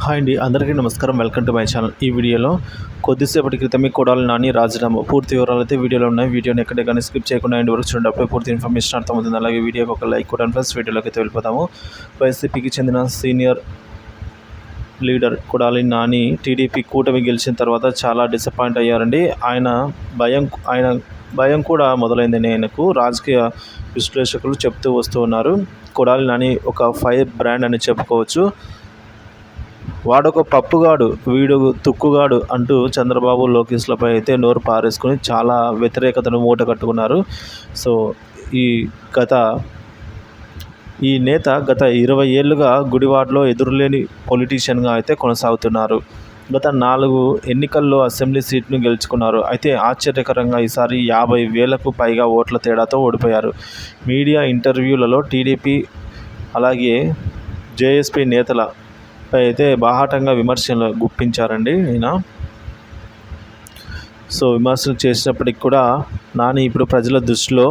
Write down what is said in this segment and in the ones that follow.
Hi అండి, అందరికీ నమస్కారం. Welcome to my channel. ఈ వీడియోలో కొద్దిసేపటి క్రితమే కొడాలి నాని రాజీనామా పూర్తి వివరాలు అయితే వీడియోలో ఉన్నాయి. వీడియోని ఎక్కడే కానీ స్కిప్ చేయకుండా ఎండ్ వరకు చూడండి. అప్పుడే పూర్తి ఇన్ఫర్మేషన్ అర్థమవుతుంది. అలాగే వీడియోకి ఒక లైక్ కూడా ప్లస్ వీడియోలోకి అయితే వెళ్ళిపోతాము. వైసీపీకి చెందిన senior leader Kodali Nani TDP కూటమి గెలిచిన తర్వాత చాలా డిసప్పాయింట్ అయ్యారండి. ఆయన భయం కూడా మొదలైందని ఆయనకు రాజకీయ విశ్లేషకులు చెప్తూ వస్తూ ఉన్నారు. కొడాలి నాని ఒక ఫైర్ బ్రాండ్ అని చెప్పుకోవచ్చు. వాడొక పప్పుగాడు, వీడు తుక్కుగాడు అంటూ చంద్రబాబు లోకేష్లపై అయితే నోరు పారేసుకొని చాలా వ్యతిరేకతను మూట కట్టుకున్నారు. సో ఈ నేత గత 20 ఏళ్ళుగా గుడివాడలో ఎదురులేని పొలిటీషియన్గా అయితే కొనసాగుతున్నారు. గత 4 ఎన్నికల్లో అసెంబ్లీ సీట్ను గెలుచుకున్నారు. అయితే ఆశ్చర్యకరంగా ఈసారి 50,000కు పైగా ఓట్ల తేడాతో ఓడిపోయారు. మీడియా ఇంటర్వ్యూలలో టీడీపీ అలాగే జేఎస్పీ నేతలపై అయితే బాహాటంగా విమర్శలు గుప్పించారండి ఈయన. సో విమర్శలు చేసినప్పటికి కూడా నాని ఇప్పుడు ప్రజల దృష్టిలో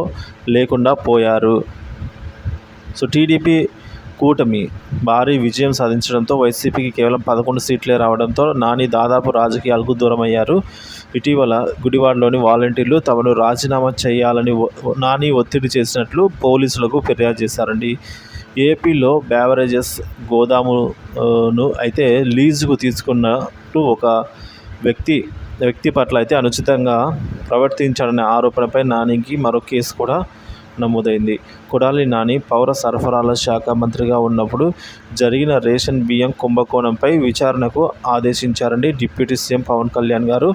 లేకుండా పోయారు. సో టీడీపీ కూటమి భారీ విజయం సాధించడంతో వైసీపీకి కేవలం 11 సీట్లే రావడంతో నాని దాదాపు రాజకీయాలకు దూరమయ్యారు. ఇటీవల గుడివాడలోని వాలంటీర్లు తమను రాజీనామా చేయాలని నాని ఒత్తిడి చేసినట్లు పోలీసులకు ఫిర్యాదు చేశారండి. ఏపీలో బ్యావరేజెస్ గోదామును అయితే లీజుకు తీసుకున్నట్టు ఒక వ్యక్తి పట్ల అయితే అనుచితంగా ప్రవర్తించాడనే ఆరోపణపై నానికి మరో కేసు కూడా నమోదైంది. కొడాలి నాని పౌర సరఫరాల శాఖ మంత్రిగా ఉన్నప్పుడు జరిగిన రేషన్ బియ్యం కుంభకోణంపై విచారణకు ఆదేశించారండి డిప్యూటీ సీఎం పవన్ కళ్యాణ్ గారు.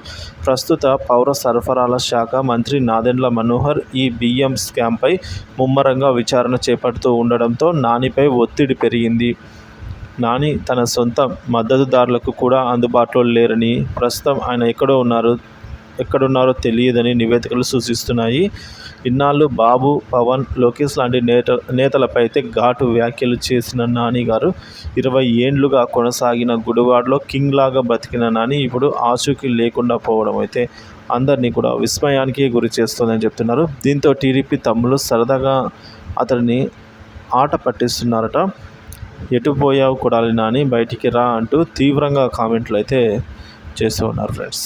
ప్రస్తుత పౌర సరఫరాల శాఖ మంత్రి నాదెండ్ల మనోహర్ ఈ బియ్యం స్కామ్పై ముమ్మరంగా విచారణ చేపడుతూ ఉండడంతో నానిపై ఒత్తిడి పెరిగింది. నాని తన సొంత మద్దతుదారులకు కూడా అందుబాటులో లేరని, ప్రస్తుతం ఆయన ఎక్కడున్నారో తెలియదని నివేదికలు సూచిస్తున్నాయి. ఇన్నాళ్ళు బాబు, పవన్, లోకేష్ లాంటి నేతలపై అయితే ఘాటు వ్యాఖ్యలు చేసిన నాని గారు 20 ఏండ్లుగా కొనసాగిన గుడివాడలో కింగ్ లాగా బతికిన నాని ఇప్పుడు ఆచూకీ లేకుండా పోవడం అయితే అందరినీ కూడా విస్మయానికి గురి చేస్తుందని చెప్తున్నారు. దీంతో టీడీపీ తమ్ముళ్ళు సరదాగా అతడిని ఆట పట్టిస్తున్నారట. ఎటు పోయావు కొడాలి నాని, బయటికి రా అంటూ తీవ్రంగా కామెంట్లు అయితే చేస్తూ ఉన్నారు ఫ్రెండ్స్.